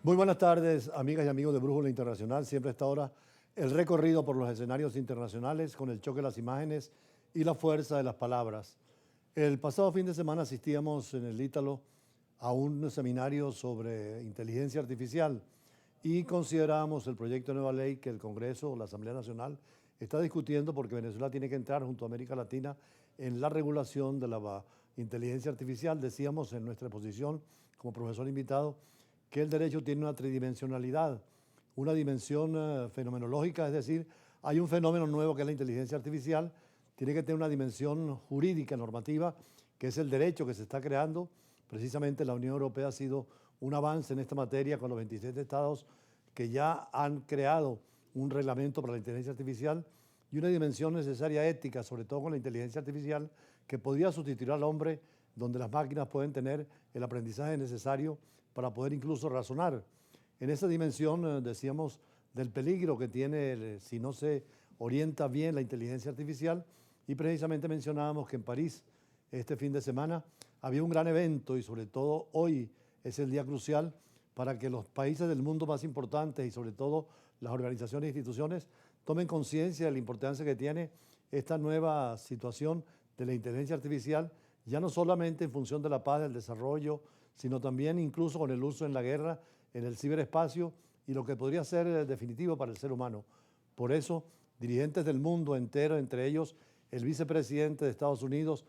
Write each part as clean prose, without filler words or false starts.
Muy buenas tardes, amigas y amigos de Brújula Internacional. Siempre a esta hora el recorrido por los escenarios internacionales con el choque de las imágenes y la fuerza de las palabras. El pasado fin de semana asistíamos en el Ítalo a un seminario sobre inteligencia artificial y considerábamos el proyecto de nueva ley que el Congreso o la Asamblea Nacional está discutiendo porque Venezuela tiene que entrar junto a América Latina en la regulación de la inteligencia artificial. Decíamos en nuestra exposición como profesor invitado que el derecho tiene una tridimensionalidad, una dimensión fenomenológica, es decir, hay un fenómeno nuevo que es la inteligencia artificial, tiene que tener una dimensión jurídica, normativa, que es el derecho que se está creando. Precisamente la Unión Europea ha sido un avance en esta materia con los 27 estados que ya han creado un reglamento para la inteligencia artificial y una dimensión necesaria ética, sobre todo con la inteligencia artificial, que podría sustituir al hombre, donde las máquinas pueden tener el aprendizaje necesario para poder incluso razonar. En esa dimensión decíamos del peligro que tiene si no se orienta bien la inteligencia artificial y precisamente mencionábamos que en París este fin de semana había un gran evento y sobre todo hoy es el día crucial para que los países del mundo más importantes y sobre todo las organizaciones e instituciones tomen conciencia de la importancia que tiene esta nueva situación de la inteligencia artificial, ya no solamente en función de la paz, del desarrollo, sino también incluso con el uso en la guerra, en el ciberespacio y lo que podría ser definitivo para el ser humano. Por eso, dirigentes del mundo entero, entre ellos el vicepresidente de Estados Unidos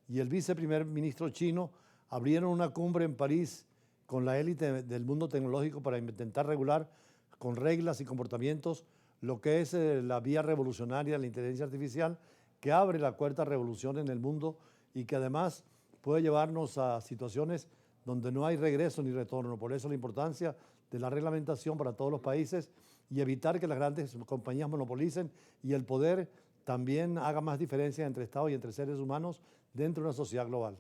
y el viceprimer ministro chino, abrieron una cumbre en París con la élite del mundo tecnológico para intentar regular con reglas y comportamientos lo que es la vía revolucionaria de la inteligencia artificial, que abre la cuarta revolución en el mundo y que además puede llevarnos a situaciones donde no hay regreso ni retorno. Por eso la importancia de la reglamentación para todos los países y evitar que las grandes compañías monopolicen y el poder también haga más diferencia entre Estados y entre seres humanos dentro de una sociedad global.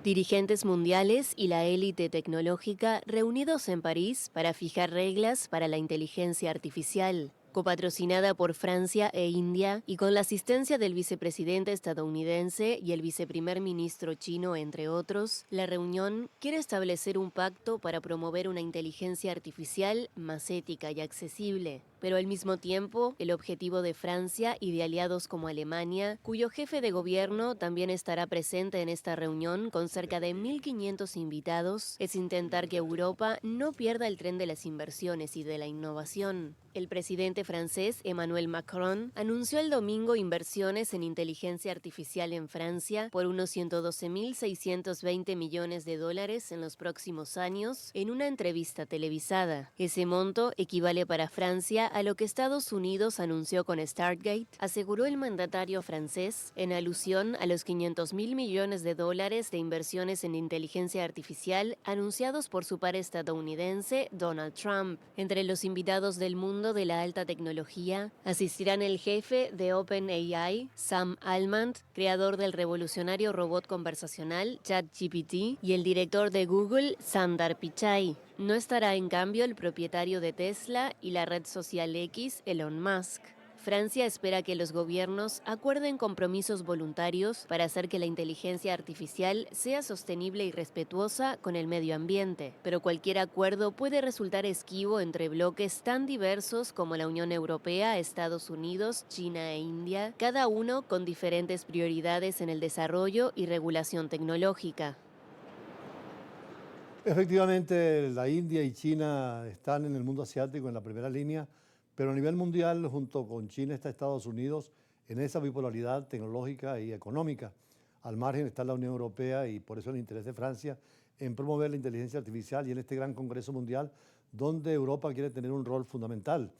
Dirigentes mundiales y la élite tecnológica reunidos en París para fijar reglas para la inteligencia artificial. Copatrocinada por Francia e India y con la asistencia del vicepresidente estadounidense y el viceprimer ministro chino, entre otros, la reunión quiere establecer un pacto para promover una inteligencia artificial más ética y accesible. Pero al mismo tiempo, el objetivo de Francia y de aliados como Alemania, cuyo jefe de gobierno también estará presente en esta reunión con cerca de 1.500 invitados, es intentar que Europa no pierda el tren de las inversiones y de la innovación. El presidente francés Emmanuel Macron anunció el domingo inversiones en inteligencia artificial en Francia por unos 112.620 millones de dólares en los próximos años en una entrevista televisada. Ese monto equivale para Francia a lo que Estados Unidos anunció con Stargate, aseguró el mandatario francés, en alusión a los 500.000 millones de dólares de inversiones en inteligencia artificial anunciados por su par estadounidense Donald Trump. Entre los invitados del mundo de la alta tecnología asistirán el jefe de OpenAI, Sam Altman, creador del revolucionario robot conversacional ChatGPT, y el director de Google, Sundar Pichai. No estará en cambio el propietario de Tesla y la red social X, Elon Musk. Francia espera que los gobiernos acuerden compromisos voluntarios para hacer que la inteligencia artificial sea sostenible y respetuosa con el medio ambiente, pero cualquier acuerdo puede resultar esquivo entre bloques tan diversos como la Unión Europea, Estados Unidos, China e India, cada uno con diferentes prioridades en el desarrollo y regulación tecnológica. Efectivamente, la India y China están en el mundo asiático en la primera línea, pero a nivel mundial, junto con China, está Estados Unidos en esa bipolaridad tecnológica y económica. Al margen está la Unión Europea y por eso el interés de Francia en promover la inteligencia artificial y en este gran congreso mundial donde Europa quiere tener un rol fundamental.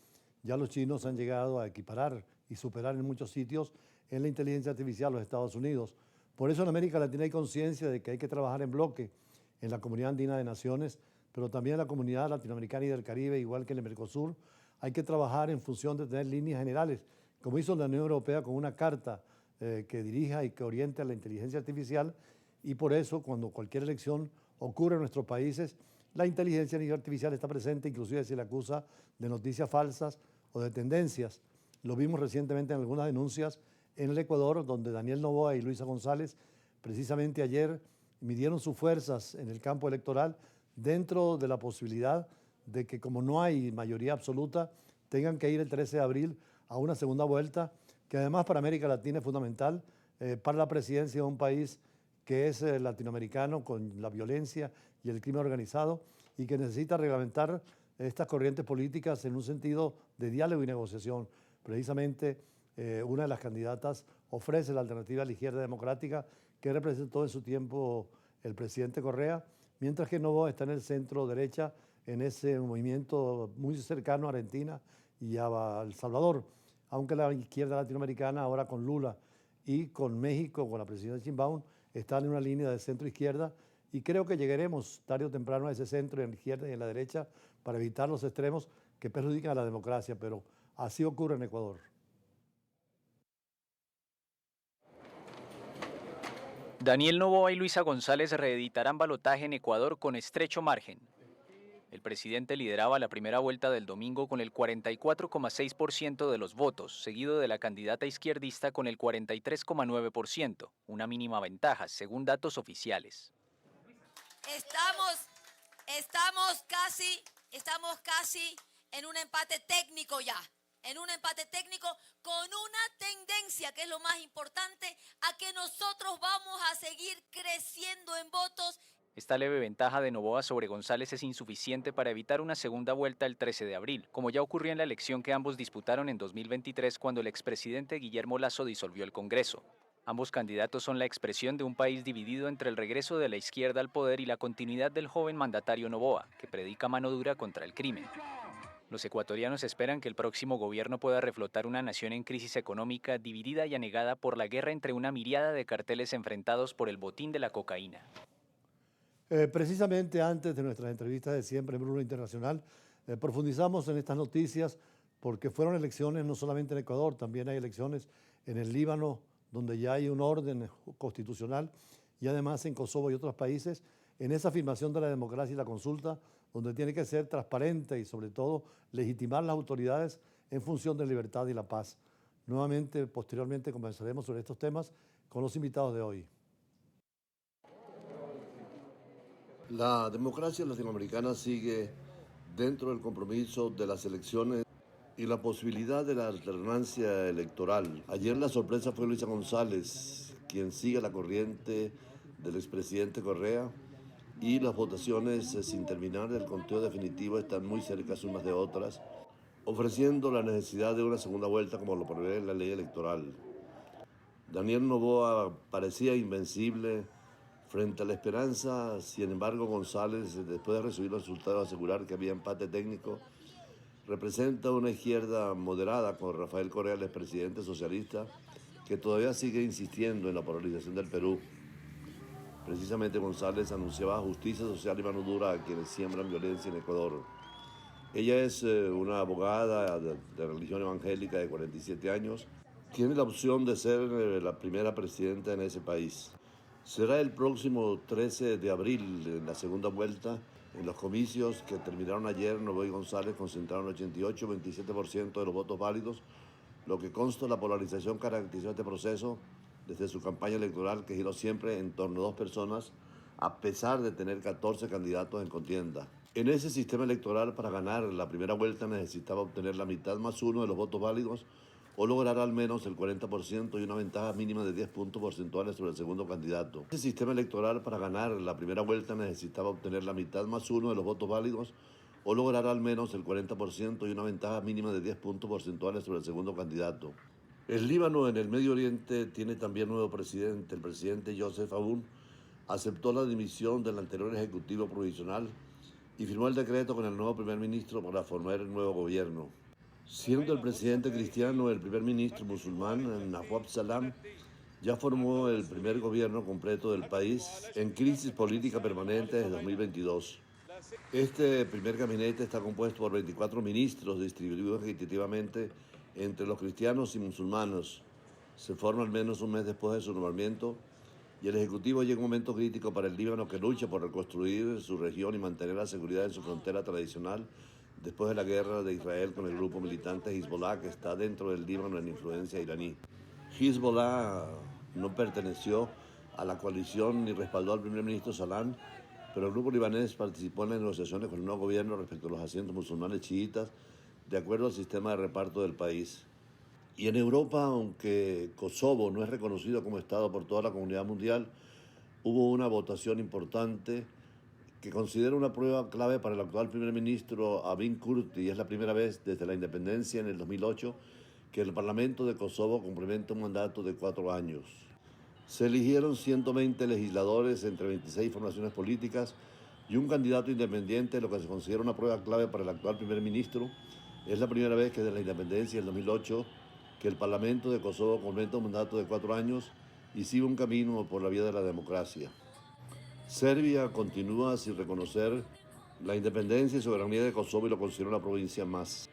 Ya los chinos han llegado a equiparar y superar en muchos sitios en la inteligencia artificial a los Estados Unidos. Por eso en América Latina hay conciencia de que hay que trabajar en bloque en la Comunidad Andina de Naciones, pero también en la Comunidad Latinoamericana y del Caribe, igual que en el Mercosur. Hay que trabajar en función de tener líneas generales, como hizo la Unión Europea con una carta que dirija y que oriente a la inteligencia artificial, y por eso cuando cualquier elección ocurre en nuestros países, la inteligencia artificial está presente, inclusive se le acusa de noticias falsas o de tendencias. Lo vimos recientemente en algunas denuncias en el Ecuador, donde Daniel Noboa y Luisa González precisamente ayer midieron sus fuerzas en el campo electoral dentro de la posibilidad de que, como no hay mayoría absoluta, tengan que ir el 13 de abril a una segunda vuelta, que además para América Latina es fundamental, para la presidencia de un país que es latinoamericano, con la violencia y el crimen organizado, y que necesita reglamentar estas corrientes políticas en un sentido de diálogo y negociación. Precisamente una de las candidatas ofrece la alternativa a la izquierda democrática que representó en su tiempo el presidente Correa, mientras que Noboa está en el centro derecha, en ese movimiento muy cercano a Argentina y a El Salvador, aunque la izquierda latinoamericana ahora con Lula y con México, con la presidenta Sheinbaum, están en una línea de centro-izquierda, y creo que llegaremos tarde o temprano a ese centro en la izquierda y en la derecha para evitar los extremos que perjudican a la democracia, pero así ocurre en Ecuador. Daniel Noboa y Luisa González reeditarán balotaje en Ecuador con estrecho margen. El presidente lideraba la primera vuelta del domingo con el 44,6% de los votos, seguido de la candidata izquierdista con el 43,9%, una mínima ventaja, según datos oficiales. Estamos casi en un empate técnico ya. En un empate técnico con una tendencia, que es lo más importante, a que nosotros vamos a seguir creciendo en votos. Esta leve ventaja de Noboa sobre González es insuficiente para evitar una segunda vuelta el 13 de abril, como ya ocurrió en la elección que ambos disputaron en 2023 cuando el expresidente Guillermo Lasso disolvió el Congreso. Ambos candidatos son la expresión de un país dividido entre el regreso de la izquierda al poder y la continuidad del joven mandatario Noboa, que predica mano dura contra el crimen. Los ecuatorianos esperan que el próximo gobierno pueda reflotar una nación en crisis económica dividida y anegada por la guerra entre una miríada de carteles enfrentados por el botín de la cocaína. Precisamente antes de nuestras entrevistas de siempre en Brújula Internacional, profundizamos en estas noticias porque fueron elecciones no solamente en Ecuador, también hay elecciones en el Líbano, donde ya hay un orden constitucional, y además en Kosovo y otros países, en esa afirmación de la democracia y la consulta, donde tiene que ser transparente y sobre todo legitimar las autoridades en función de la libertad y la paz. Nuevamente, posteriormente, conversaremos sobre estos temas con los invitados de hoy. La democracia latinoamericana sigue dentro del compromiso de las elecciones y la posibilidad de la alternancia electoral. Ayer la sorpresa fue Luisa González, quien sigue la corriente del expresidente Correa, y las votaciones sin terminar el conteo definitivo están muy cerca unas de otras, ofreciendo la necesidad de una segunda vuelta como lo prevé la ley electoral. Daniel Noboa parecía invencible frente a la esperanza. Sin embargo, González, después de recibir los resultados, asegurar que había empate técnico, representa una izquierda moderada con Rafael Correa, el expresidente socialista, que todavía sigue insistiendo en la polarización del Perú. Precisamente González anunciaba justicia social y mano dura a quienes siembran violencia en Ecuador. Ella es una abogada de religión evangélica de 47 años. Tiene la opción de ser la primera presidenta en ese país. Será el próximo 13 de abril, en la segunda vuelta. En los comicios que terminaron ayer, Noboa y González concentraron 88-27% de los votos válidos, lo que consta de la polarización caracterizó este proceso desde su campaña electoral, que giró siempre en torno a dos personas, a pesar de tener 14 candidatos en contienda. En ese sistema electoral, para ganar la primera vuelta necesitaba obtener la mitad más uno de los votos válidos o lograr al menos el 40% y una ventaja mínima de 10 puntos porcentuales sobre el segundo candidato. Ese sistema electoral, para ganar la primera vuelta necesitaba obtener la mitad más uno de los votos válidos o lograr al menos el 40% y una ventaja mínima de 10 puntos porcentuales sobre el segundo candidato. El Líbano, en el Medio Oriente, tiene también nuevo presidente. El presidente Joseph Aoun aceptó la dimisión del anterior ejecutivo provisional y firmó el decreto con el nuevo primer ministro para formar el nuevo gobierno. Siendo el presidente cristiano, el primer ministro musulmán, Nawab Salam, ya formó el primer gobierno completo del país en crisis política permanente desde 2022. Este primer gabinete está compuesto por 24 ministros distribuidos equitativamente entre los cristianos y musulmanes. Se forma al menos un mes después de su nombramiento, y el Ejecutivo llega un momento crítico para el Líbano, que lucha por reconstruir su región y mantener la seguridad en su frontera tradicional después de la guerra de Israel con el grupo militante Hezbollah, que está dentro del Líbano en influencia iraní. Hezbollah no perteneció a la coalición ni respaldó al primer ministro Salam, pero el grupo libanés participó en las negociaciones con el nuevo gobierno respecto a los asientos musulmanes chiitas, de acuerdo al sistema de reparto del país. Y en Europa, aunque Kosovo no es reconocido como Estado por toda la comunidad mundial, hubo una votación importante que considera una prueba clave para el actual primer ministro Albin Kurti, y es la primera vez desde la independencia en el 2008 que el Parlamento de Kosovo complementa un mandato de 4 años. Se eligieron 120 legisladores entre 26 formaciones políticas y un candidato independiente, lo que se considera una prueba clave para el actual primer ministro. Es la primera vez que desde la independencia en el 2008 que el Parlamento de Kosovo completa un mandato de 4 años y sigue un camino por la vía de la democracia. Serbia continúa sin reconocer la independencia y soberanía de Kosovo y lo considera una provincia más.